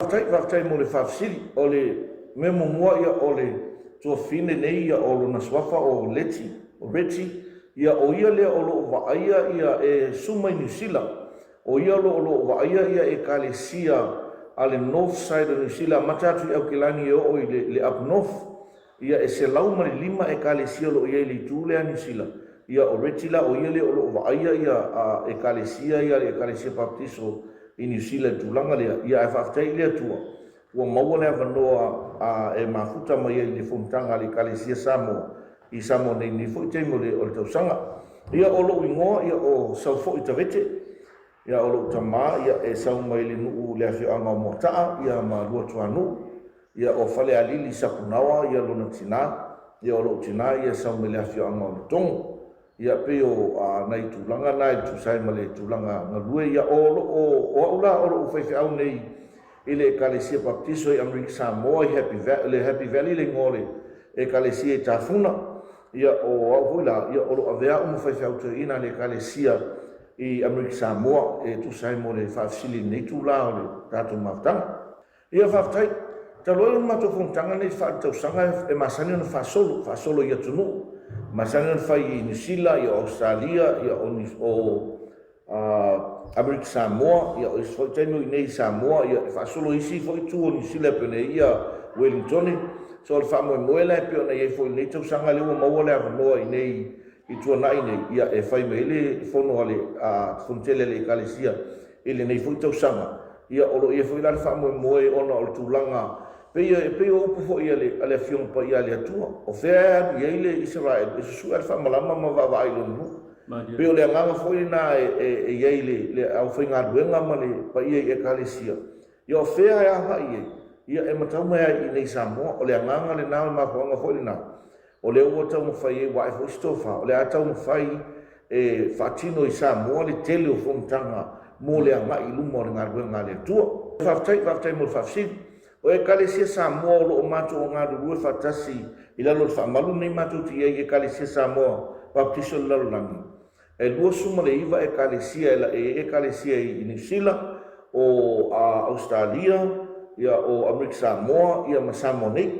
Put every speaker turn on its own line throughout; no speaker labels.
Whaftai mo le whafsiri o le me mumua ia o le tua fine nei ia o lona swafa o Leti, o Reti, ia o ia lea o loo waaia ia e suma i New Zealand, o ia loo waaia ia e kalesia a le north side of New Zealand, matatu i au kilani e o le up north, ia e se lau mari lima e kalesia loo ia i le tū lea New Zealand, ia o Reti la o ia lea o loo waaia ia e kalesia ia le kalesia baptiso i New Zealand tūlanga lea, ia e whaftai lea tua. Ua maua lea wanoa e mafuta mai le Fonotaga le kalesia Samoa, i Samoa nei ni fo i teimo le o le tausanga. Ia o loo ingoa, ia o Saufo'i Tavete, ia o loo tamā, ia e sau mai le nuu le awhianga o motaa, ia ma lua tuanu, ia o fale alili sapunawa, ia lona tina, ia o loo tina, ia sau mai le awhianga o le tongo. Ia peo nai tūlanga nai tūsai ma le tūlanga ngalue, ia o aula o loo whaiwhiau nei i le kalesia baptiso i Amerika Samoa i Happy Valley le ngore e kalesia i Tafuna, ia o auhuila, ia o loo avea umu whaiwhiau te ina le kalesia i Amerika Samoa e tūsai mo le whaafsili nei tūla o le tātou maftanga. Ia whaftai, taloi mato Fonotaga nei whaatausanga e masani ona whaasolo ia tunu. Masana fai i New Zealand, i Australia, i o Amerika Samoa, i o foi taino i nei Samoa, i whaasolo isi foi tu o New Zealand pene ia Wellington, so le whamoe moela e peo na i foi nei tausanga leo maua lea wanoa i nei i tua nai nei, ia e whai me ele fono ale fontele le kalesia, ele nei foi tausanga, ia olo i foi la le whamoe moe ona o le tūlanga, Peo upu fo ia le fiong pa ia le atua. O fea ia ile Israel. E susu alfa malama ma va ai lonu. Peo le nganga fo ina e ia ile le au foi ngā ruenga ma le pa ia e kalesia. Ia o fea ia ha ia e matau mai i nei Samoa. O le nganga le nao ma fo fo ina. O le ua tau mawhai e wae fo stofa. O le atau mawhai e whaatino i Samoa le tele o Fonotaga. Mo le anga i lumo le ngā ruenga le atua. Whaftai mo le whafsiri. O e kalesia Samoa o loo matou o ngā rurue whatasi i lalo le whaamalu nei matou ti e kalesia Samoa baptiso le lalolangi. E lua suma le iwa e kalesia e kalesia i New Zealand, o Australia, ia o Amerika Samoa, ia ma Samoa nei.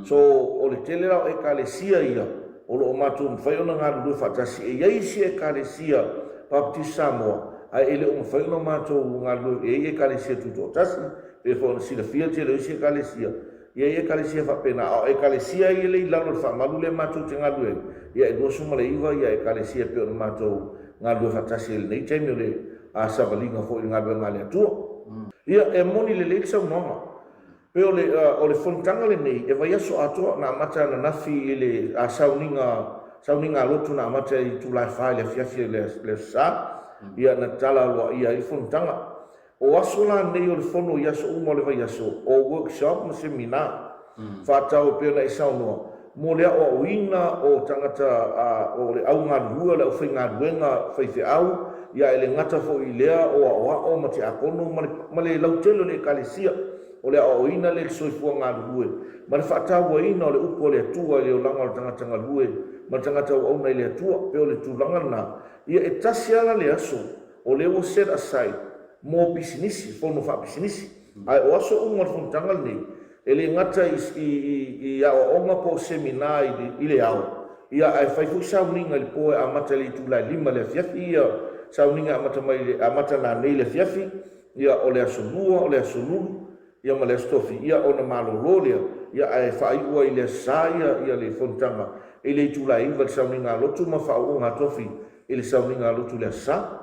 So o le tele rao e kalesia ia o loo matou mwhai o ngā rurue whatasi e iaisi e kalesia baptiso Samoa. Ai ele o mwhai o matou ngā rurue e kalesia tuto tasi. E fo si la fia te le si kalesia ia e kalesia fa pena o e kalesia ia le lalo fa malu le matou te ngalu ia e do suma le iwa ia e kalesia pe o matou ngalu fa tasi le nei time le a savalinga fo ngalu ngale tu ia e moni le sa mama pe o le Fonotaga le nei e vai aso ato na mata na nafi le a sauninga lotu na mata i tu la fa le fia le sa ia na tala wa ia i Fonotaga. O aso la nei o le fono i aso uma o le vai aso, o workshop ma seminar, whātau peo na i saunoa. Mo lea o uina o tangata o le au ngā rua, le au whai ngā ruenga whai te au, ia e le ngata fo i lea o ma te akono, ma le lautelo le kalesia, o le o uina le soifua ngā rue. Ma le whātau o ina o le upo le atua i le o langa o le tangata ngā rue, ma le tangata o auna i le atua, peo le tūlanga na, ia e tasiala le aso, o le o set aside, mo bisinisi, fono wha bisinisi. Ai o aso unga Fonotaga nei, e le ngata i o onga po seminar i le au. Ia ai whaifu sauninga li poe a mata le tūlai lima le fiafi, ia sauninga a mata nā nei le fiafi, ia o le aso lua, o le aso lulu, ia ma le stofi, ia o na malololea, ia ai whaiua i le sa ia le Fonotaga, i le tūlai iwa le sauninga lotu ma whaunga tofi, i le sauninga lotu le sa.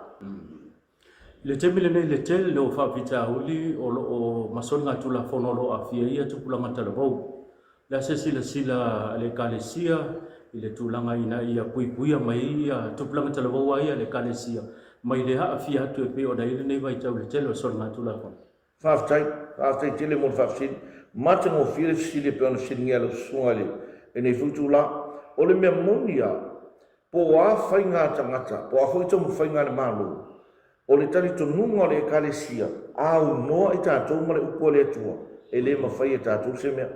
Le temile nei le tel lo whapita uli o masol ngā tula whono lo a fia ia tupulanga talavau. La se sila le kalesia i le tulanga ina ia puipuia mai ia tupulanga talavau ia le kalesia. Mai le haa fia atu e pe o daile nei vai tau le tel o sol ngā tula whono.
Whaftai tele mo whafsid. Mata ngō whire fsile pe ona whiringia lo sungale e nei futula. O le mea monia po a whai ngā tangata, po a hoita mo whai ngā le malo. O le tari tonunga le kalesia, au noa i tātou ma le upo le atua, e le mawhai e tātou se mea.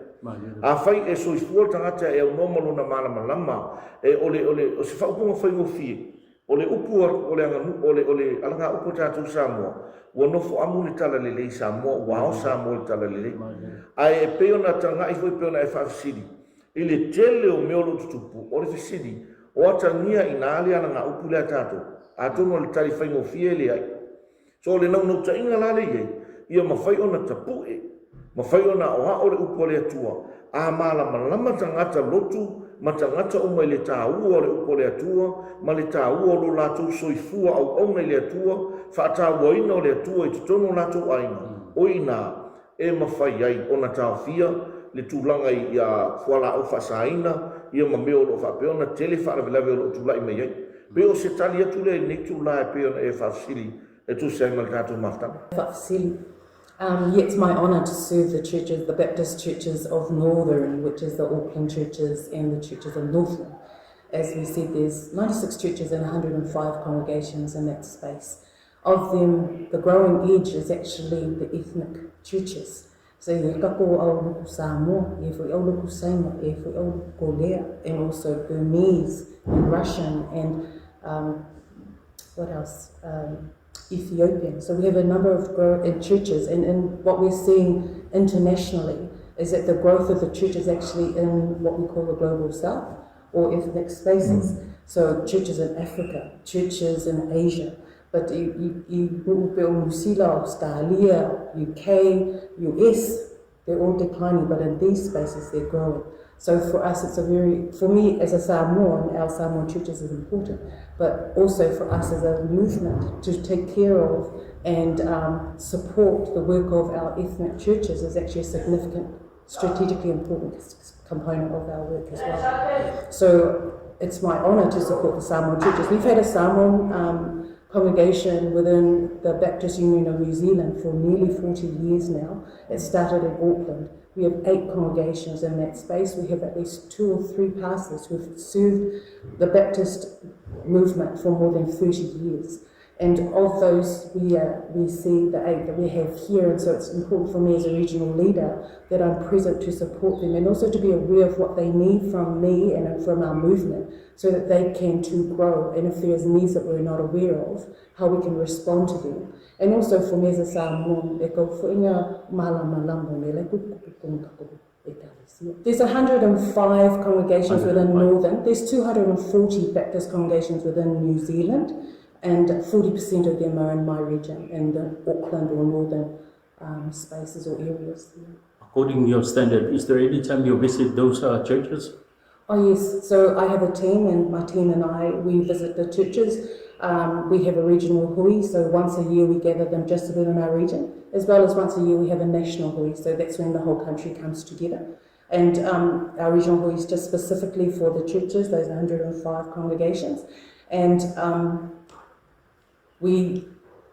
A whai e soifua tangata e au noa malona malama lama, e o se whaupunga whai o fie, O le upu o le anganu o le alanga upu tātou Samoa. Ua nofo amu le tala lelei Samoa, wao Samoa le tala lelei. Ai e peona tanga i foi peona e whaafisiri. I le tele o meolo tutupu, o le fisiri, o atangia i nā ale alanga upu le tātou. A tono le tari whaingo fie le ai. So le nau ta inga lale iei, ia mawhai ona tapu e. Mawhai ona o hao le upu le atua. A mala malama tangata lotu, ma tangata o mai le tā ua le upo le atua, ma le tā ua lo lātou soifua au au mai le atua, whaata waina o le atua i tutono lātou aina. O ina e mawhai ai o na tāwhia, le tūlanga i a whala au whasaina, ia ma meo lo whapeona, tele whaaravilawe o lo tūlai mai ai. Peo se tali atu le ne tūlai e peona e whaasiri, e tu se aimal tātou maftanga.
Whaasiri. Yeah, it's my honour to serve the churches, the Baptist churches of Northern, which is the Auckland churches, and the churches of Northland. As we said, there's 96 churches and 105 congregations in that space. Of them, the growing edge is actually the ethnic churches. So you kako au luku Samoa, you au luku Samoa, you au luku Lea, and also Burmese and Russian and what else? Ethiopian. So we have a number of churches, and what we're seeing internationally is that the growth of the church is actually in what we call the global south or ethnic spaces. So churches in Africa, churches in Asia, but you New Zealand, Australia, UK, US, they're all declining, but in these spaces they're growing. So for us, for me as a Samoan, our Samoan churches is important, but also for us as a movement to take care of and support the work of our ethnic churches is actually a significant, strategically important component of our work as well. So it's my honour to support the Samoan churches. We've had a Samoan congregation within the Baptist Union of New Zealand for nearly 40 years now. It started in Auckland. We have 8 congregations in that space. We have at least 2 or 3 pastors who have served the Baptist movement for more than 30 years. And of those, we see the 8 that we have here, and so it's important for me as a regional leader that I'm present to support them and also to be aware of what they need from me and from our movement so that they can too grow, and if there's needs that we're not aware of, how we can respond to them. And also for me as a Samoan, there's 105 congregations within Northern, there's 240 Baptist congregations within New Zealand, and 40% of them are in my region, in the Auckland or Northern spaces or areas.
According to your standard, is there any time you visit those churches?
Oh yes, so I have a team, and my team and I, we visit the churches. We have a regional hui, so once a year we gather them just within our region, as well as once a year we have a national hui, so that's when the whole country comes together. And our regional hui is just specifically for the churches, those 105 congregations, and we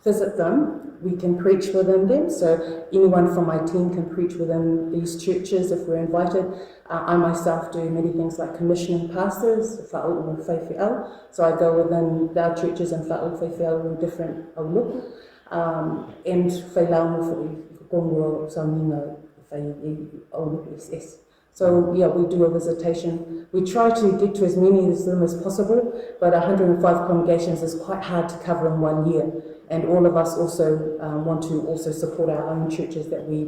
visit them, we can preach within them, so anyone from my team can preach within these churches if we're invited. I myself do many things like commissioning pastors, so I go within our churches and with different auluku, and so yeah, we do a visitation. We try to get to as many of them as possible, but 105 congregations is quite hard to cover in 1 year. And all of us also want to also support our own churches that we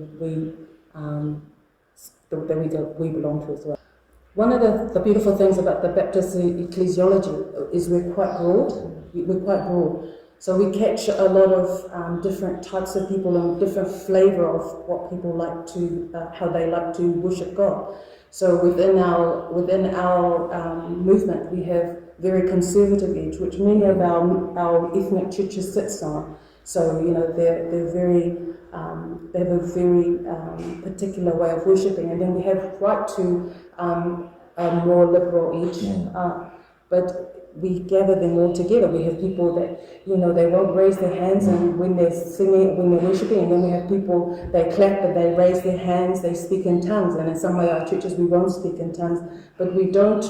belong to as well. One of the beautiful things about the Baptist ecclesiology is we're quite broad. So we catch a lot of different types of people and different flavour of what people like to, how they like to worship God. So within our movement, we have very conservative edge, which many of our ethnic churches sits on. So they're very they have a very particular way of worshipping, and then we have right to a more liberal edge, but we gather them all together. We have people that, they won't raise their hands and when they're singing, when they're worshipping, and then we have people, they clap but they raise their hands, they speak in tongues, and in some of our churches we won't speak in tongues, but we don't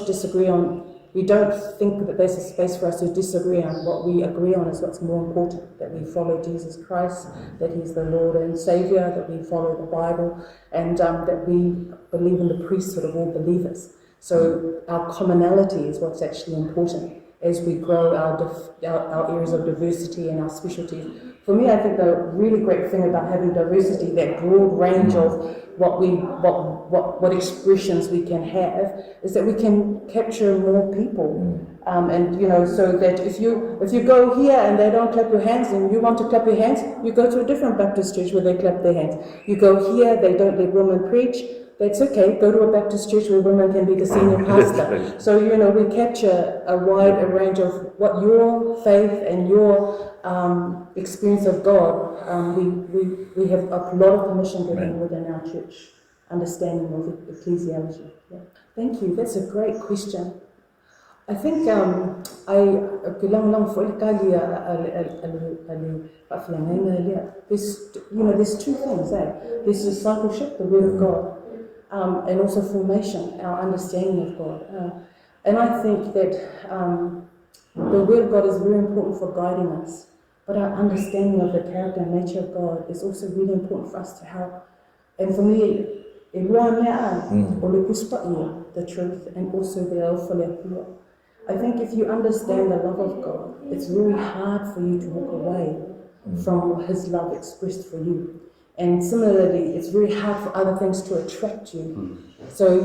think that there's a space for us to disagree on. What we agree on is what's more important, that we follow Jesus Christ, that He's the Lord and Saviour, that we follow the Bible, and that we believe in the priesthood of all believers. So our commonality is what's actually important. as we grow our areas of diversity and our specialties. For me, I think the really great thing about having diversity, that broad range of what expressions we can have, is that we can capture more people. And so that if you go here and they don't clap your hands and you want to clap your hands, you go to a different Baptist church where they clap their hands. You go here, they don't let women preach. That's okay. Go to a Baptist church where women can be the senior pastor. So, we capture a wide range of what your faith and your experience of God, we have a lot of permission given within our church understanding of ecclesiology. Yeah. Thank you. That's a great question. I think there's two things. There's discipleship, the Word of God, and also formation, our understanding of God. And I think that the Word of God is very important for guiding us, but our understanding of the character and nature of God is also really important for us to help. And for me, the truth and also the alpha. I think if you understand the love of God, it's very hard for you to walk away from His love expressed for you. And similarly, it's very hard for other things to attract you. So,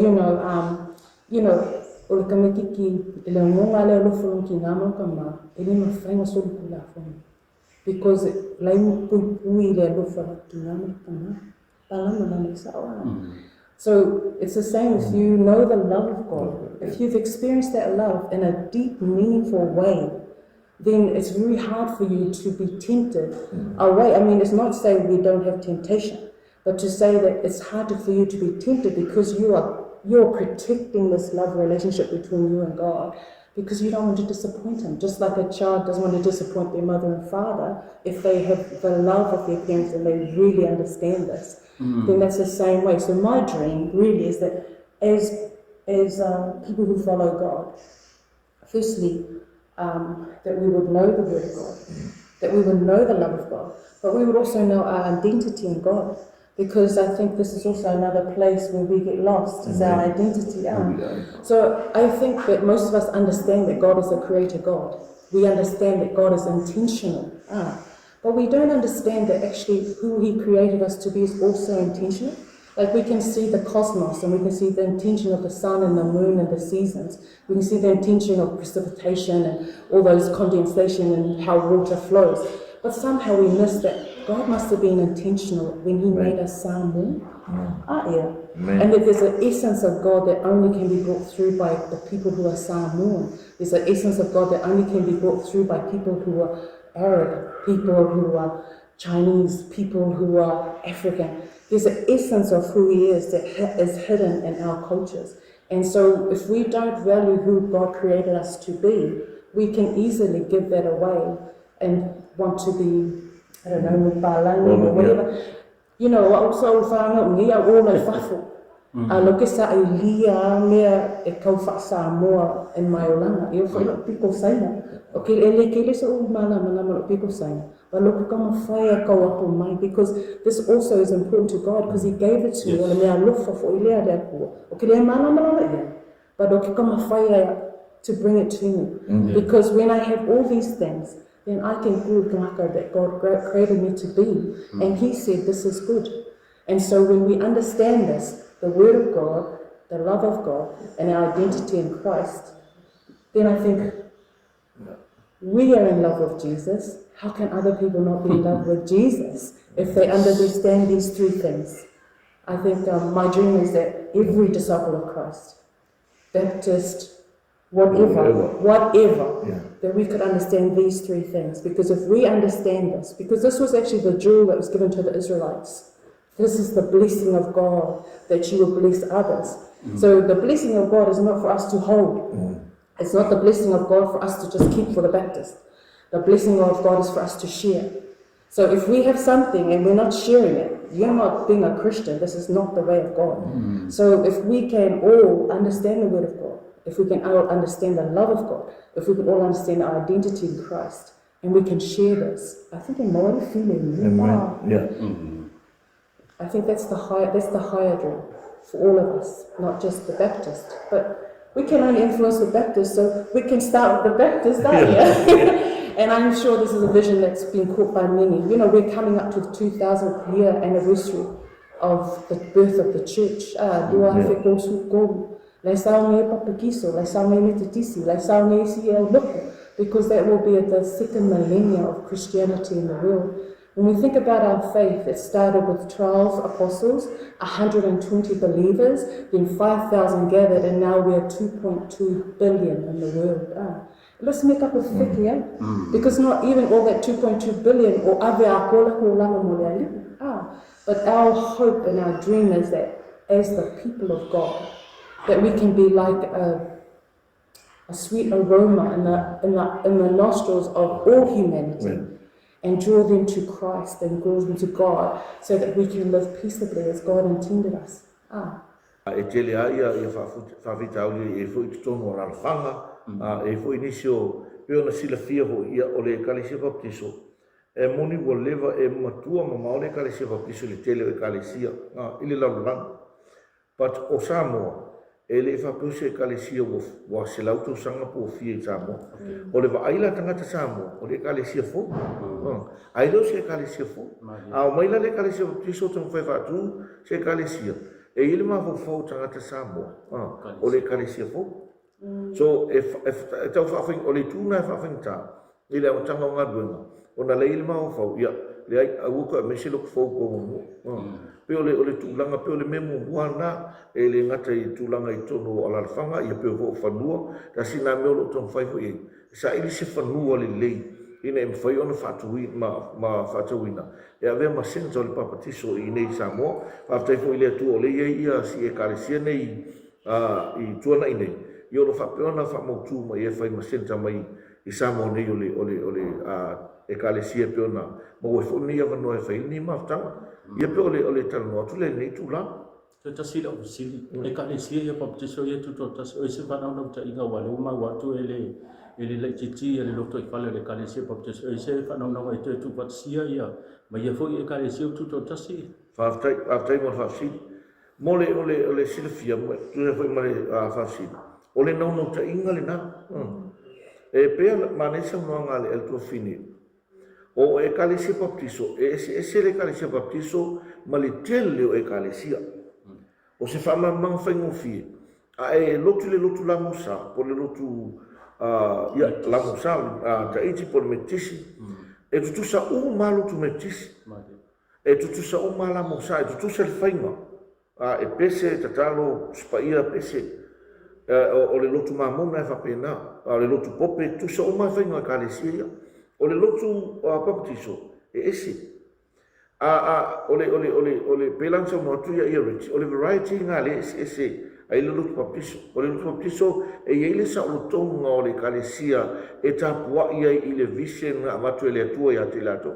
because so it's the same if you know the love of God. If you've experienced that love in a deep, meaningful way, then it's very hard for you to be tempted away. I mean, it's not saying we don't have temptation, but to say that it's harder for you to be tempted because you're protecting this love relationship between you and God, because you don't want to disappoint Him. Just like a child doesn't want to disappoint their mother and father, if they have the love of their parents and they really understand this, then that's the same way. So my dream really is that as people who follow God, firstly, that we would know the Word of God, that we would know the love of God, but we would also know our identity in God, because I think this is also another place where we get lost, is our identity. So I think that most of us understand that God is a creator God. We understand that God is intentional. But we don't understand that actually who He created us to be is also intentional. Like we can see the cosmos and we can see the intention of the sun and the moon and the seasons. We can see the intention of precipitation and all those condensation and how water flows. But somehow we miss that God must have been intentional when He made us Samoa. And that there's an essence of God that only can be brought through by the people who are Samoan. There's an essence of God that only can be brought through by people who are Arab, people who are Chinese, people who are African. There's an essence of who He is that is hidden in our cultures. And so if we don't value who God created us to be, we can easily give that away and want to be, I don't know, Mubalangi or whatever. Also whanau ngia ola whafo. Loke sa ilia mea e kau wha Samoa in mai olanga. E o piko saina. Okay, ele sa malama piko saina. But look, kama whaia kau apo mai, because this also is important to God, because He gave it to you. Ole mea lofa fo ilea rea kua. Okay, lea malama ia. But loke kama whaia to bring it to me. Because when I have all these things, then I can do that God created me to be. And He said this is good. And so when we understand this, the Word of God, the love of God, and our identity in Christ, then I think we are in love with Jesus. How can other people not be in love with Jesus if they understand these three things? I think my dream is that every disciple of Christ, Baptist, whatever, that we could understand these three things. Because if we understand this, because this was actually the jewel that was given to the Israelites. This is the blessing of God, that you will bless others. So the blessing of God is not for us to hold. It's not the blessing of God for us to just keep for the Baptist. The blessing of God is for us to share. So if we have something and we're not sharing it, you're not being a Christian. This is not the way of God. So if we can all understand the Word of God, if we can all understand the love of God, if we can all understand our identity in Christ, and we can share this, I think in more feeling. I think that's the higher dream for all of us, not just the Baptist, but We can only influence the Baptists, so we can start with the Baptists, don't we? And I'm sure this is a vision that's been caught by many. You know, we're coming up to the 2000th year anniversary of the birth of the church. Because that will be the second millennia of Christianity in the world. When we think about our faith, it started with 12 apostles, 120 believers, then 5,000 gathered, and now we are 2.2 billion in the world. Let's make up a figure, because not even all that 2.2 billion, or but our hope and our dream is that as the people of God, that we can be like a sweet aroma in the nostrils of all humanity, and draw them to Christ and draw them to God, so that we can live peaceably as God intended us.
E tele aia ia whawhita auli e fwoi tutono o rarwhanga, e fwoi nisio peona sila fia ho ia o le kalesia baptiso. E moni wa lewa e matua ma maole kalesia baptiso le tele o e kalesia, ili laurang. But o Samoa, e le whapuse e kalesia wa se lauto sanga po fia i Samoa. O le waaila tangata Samoa, o le kalesia fo. Ailo se kalesia fo. O maila le kalesia baptiso tang whai whatu se kalesia. E ili mawhau tangata Samoa, o le kalesia fo. So, e tau whawhing, o le tūna e whawhing tā, i le tanga o ngā duenga, o na le ili mawhau, ia, le ai auka me se loko fau kongo. Pe o le tūlanga, pe o le memo wana, e le ngata i tūlanga i tono o alarwhanga, ia pe o ho whanua, ta sina meo lo tong whaiho e. Sa ili se whanua le lei, ina e mwhai ona whatuwi, ma whatuwina. E avea ma senza o le papatiso i nei Samoa, whaftaifo i le atu o le ia si e kalesia nei i tuana i nei. I ono whapeona whamautu ma i e whai ma senza mai i Samoa nei o le e kalesia peona. Ma ue fo nei avanoa e whai ni maftanga. Ia pe o le talanoaga le nei tūla.
Te tasi la usili, e kalesia ia papatiso ia tuto tasi, o se whanau nau ta inga wale uma watu e le Leti e le loto i whale le kalesia papatiso, e se whanau nau e te tupatia ia, ma ia fo i e kalesia tuto tasi.
Whaftai mo whafsiri. Mo le silafia, tu e fwoi ma le whafsiri. O le nau ta inga le na. E pea manesa mnoanga le eltua fini. O e kalesia baptiso, e se le kalesia baptiso, ma le tele o e kalesia. O se whamamang whaingo fie. A e lotu le lotu lamosa, po le lotu lamosa, ta iti po le metisi. E tutusa o malutu metisi. E tutusa o malamosa, e tutusa le whainga. E pese, tatalo, spaia, pese. O le lotu mamona e whapena. O le lotu pope, tusa o mai whainga kalesia. O le lotu baptiso, e ese. O le pelansa o noatuia ia rich. O le variety ngā le ese. Ai le lotu baptiso. O le lotu baptiso, e iele sa o lo tonga o le kalesia, e tapua ia i le vision ngā matu e le atua ia te lato.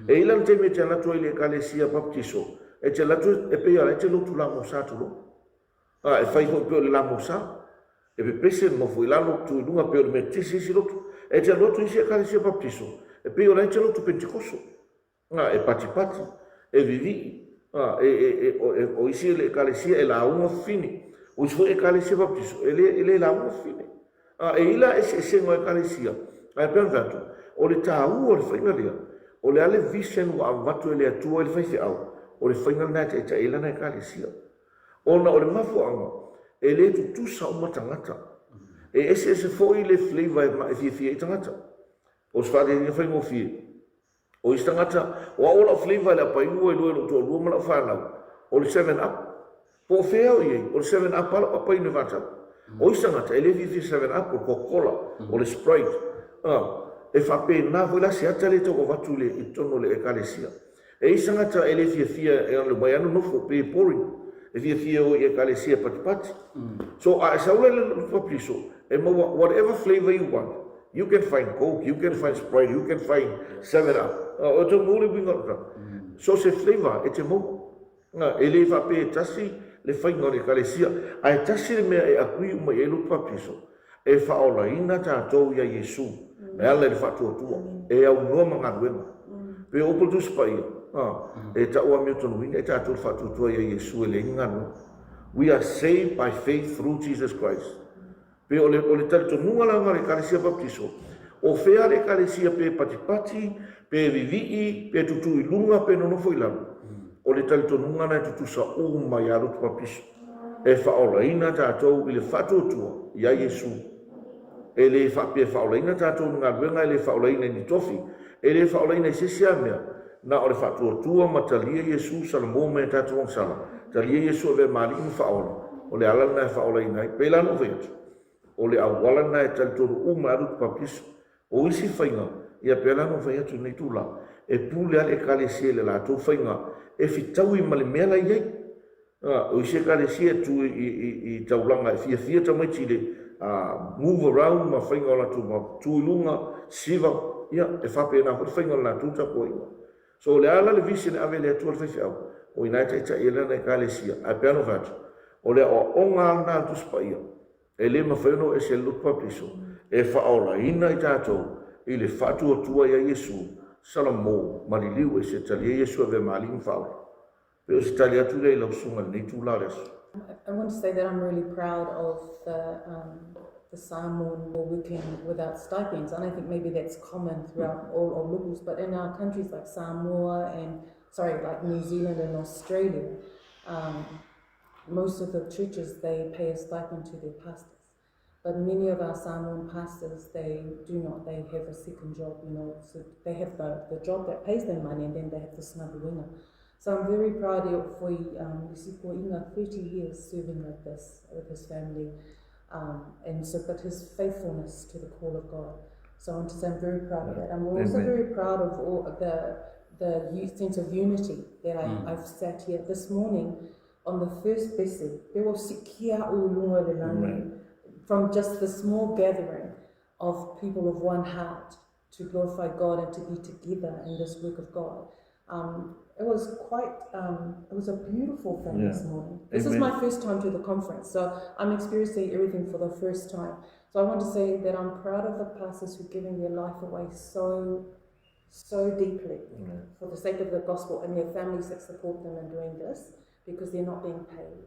E ilan te me te lato i le kalesia baptiso, e te lato e pea le te lotu la mosa tolo. E fai ho peo le la mosa, e pe pese mo fu ilalo tu lunga peo le metisi si lotu. E te lotu isi e kalesia baptiso, e peo le te lotu pentikoso. E pati, e vivi, o isi le kalesia e la unga fini. O isi e kalesia baptiso, e le la unga fini. E ila e se ngoe kalesia, e peo vatu, o le tāu o le whaingaria, o le ale vision wa amatu e le atua e le whaife au, o le whaingaria te ta ilana e kalesia. O na o le mafu anga, e le tutusa o matangata, e ese foi le flavor e fie i tangata. O sfade ni whaingo fie. O i tangata, o ola flavor le apainua e lue to lua mala whanau, o le 7-up. Po fea o iei, o le 7-up ala apainu vata. O i tangata, e le fie 7-up o Coca-Cola, o le Sprite. E whape nā fwela se ata le toko watu le i tono le e kalesia. E i tangata, e le fie e anu mai anu nofo pe pouring. E fie o i e kalesia pati. So, a saula le baptiso, e maua, whatever flavor you want, you can find Coke, you can find Sprite, you can find 7-up. O te mōre winga. So se flavor, e te mō. E le whape e tasi, le whainga le kalesia. A e tasi le mea e akui uma e lu baptiso. E whaola ina tātou ia Yesu. Me ala le whatua tua. E au noa mga duenga. Pe opal tu spaia. E ta ua mea tonu winga, e tātou le whatua tua ia Yesu e le inganu. We are saved by faith through Jesus Christ. Pe o le talitonunga langa le kalesia baptiso. O fea le kalesia pe patipati, pe vivii, pe tutu ilunga, pe nonofo ilanu. O le talitonunga na tutu sa uma ya rutu papiso. E whaolaina tātou i le whatotua ia Yesu. E le whaolaina tātou ngā ruenga e le whaolaina ni tofi. E le whaolaina i sesia mea. Na o le whatotua ma talia Yesu Samoa me tātou ang sala. Talia Yesu e maari inu whaola. O le alana e whaolaina i pēla no veatu. O le awalana e talitonu uma arutu papiso. O isi whainga ia pēla no veatu nei tūla. E pūle ale kalesia le lātou whainga. E fitaui ma le mea iei. O isi kalesia tu i taulanga e fia tamai chile move around ma whainga o la tu ma tuilunga siva ia e whapena ko whainga o la tu tapo inga. So le ala le visi ne ave le atua le whaiwhi au. O inaita ita i lana e kalesia a peano vatu. O le o onga alna tu spa ia. E le mawhaino e se lupa piso. E whaola ina i tātou i le whatu o tua ia Yesu Salamo maliliu e se talia Yesu ave maling whaola.
I want to say that I'm really proud of the Samoan working without stipends. And I think maybe that's common throughout all locals, but in our countries like Samoa like New Zealand and Australia, most of the churches, they pay a stipend to their pastors. But many of our Samoan pastors, they do not. They have a second job, so they have the job that pays them money, and then they have the snabuinga. So I'm very proud of Inga 30 years serving like this with his family, but his faithfulness to the call of God. So I want to say I'm very proud of that. I'm also very proud of all of the sense of unity that I've sat here this morning on the first blessing. From just the small gathering of people of one heart to glorify God and to be together in this work of God. It was a beautiful thing this morning. This is my first time to the conference, so I'm experiencing everything for the first time. So I want to say that I'm proud of the pastors who are giving their life away so deeply for the sake of the gospel, and their families that support them in doing this because they're not being paid.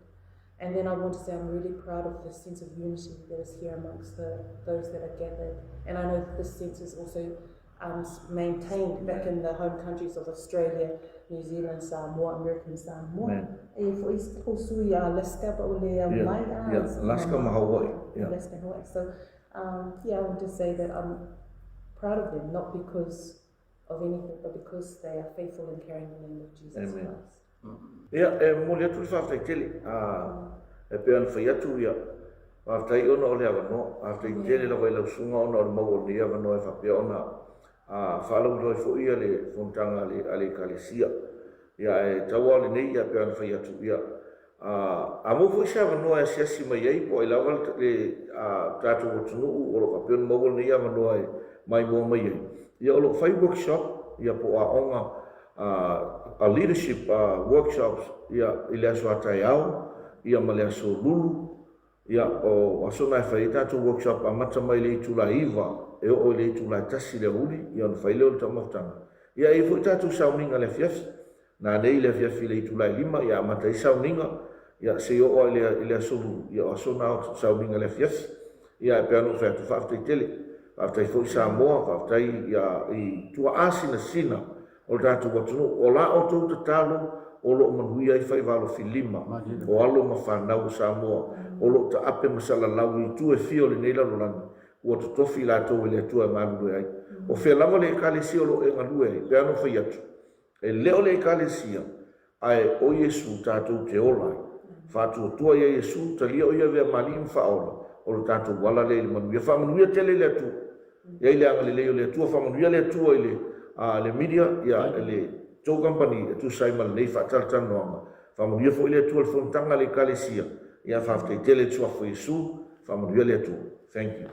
And then I want to say I'm really proud of the sense of unity that is here amongst those that are gathered. And I know this sense is also maintained back in the home countries of Australia, New Zealand, Samoa, American Samoa. Alaska,
Hawaii.
Alaska, Hawaii. So, I want to say that I'm proud of them, not because of anything, but because they are faithful in carrying the name of Jesus Christ.
Mo le tu whawhai tele, e pean whaiatu ia, whawhai ona o le awano, whawhai tele la wai lau sunga ona o le mau o le awano e whapea ona, whalau roi fo ia le Fonotaga ale kalesia, ia e taua le nei ia pean whaiatu ia. A mo fo isa awano e siasi mai ei, po e lawa le tātou o tunuu o lo whapea ona mau o le awano e mai mua mai ei. Ia o lo whai workshop, ia po a onga, a leadership workshops ia ile aso atai au ia male aso lulu ia o aso na fai tātou workshop a mata mai le tula iva e o le tula tasi le uli ia no fai le o tamatanga ia e foi tātou sauninga le fiafi na nei le fiafi le tula lima ia mata i sauninga ia se o ile aso lulu ia aso na sauninga le fiafi ia e peano fai atu whaftai tele whaftai foi Samoa whaftai ia i tua asina sina o tātou watunu, o la o tau tatalo, o lo manuia i whai walo filima, o alo ma whanau Samoa, o lo ta ape masala lau i tu e fio le neila lo lani, ua to tofi la tau e le atua e manuru ai. O whea lama le ekalesi o lo e ngalue ai, pe ano whai atu. E leo le ekalesia, ai o Yesu tātou te olai, whātua tua ia Yesu, talia o ia vea malim whaola, o lo tātou wala le manuia, whamanuia tele le atua. Ia ile anga le leo le atua, whamanuia le atua ile, le media ia le tow company tu sai mal nei fa Talanoaga fa mo ia foi le tu Fonotaga le kalesia ia fa tele tu a foi su fa mo ia le tu. Thank you.